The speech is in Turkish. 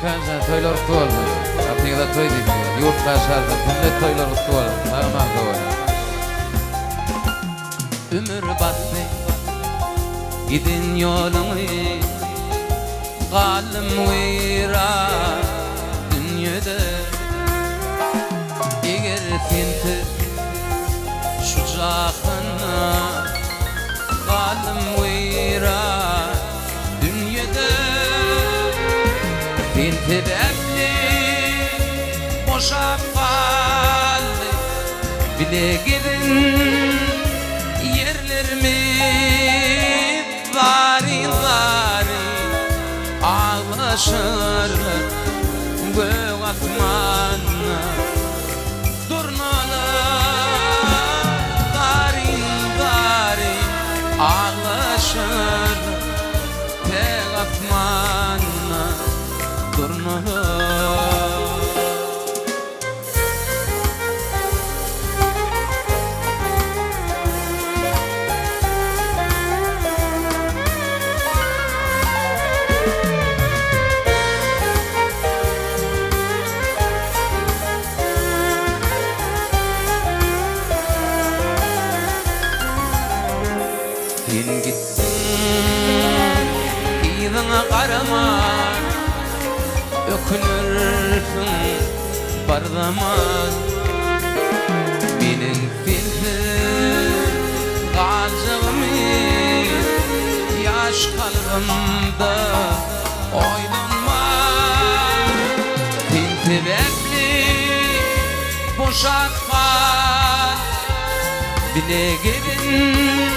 Kanca toylar ustu oldu. Artık toy değil. Yurt başardı. Tümde toylar ustu oldu. Sağıma doğru. Ömür battı. Gidin yolunu. Kalım vira dünyada. Eğer tinti şu cahana. Kalım vira dünyada. Tinti bebli boşap kaldı. Bile gidin yerlerimi vari vari ağlaşır göğ asmanına durnalar vari vari ağlaşır göğ asmanına durnalar. Sen gittin, iyiliğine karama, ökünürsün bar zaman. Benim sensiz kalacağımı yaş kalbimde oynanma. Sen sebepli boşatma, bile gidin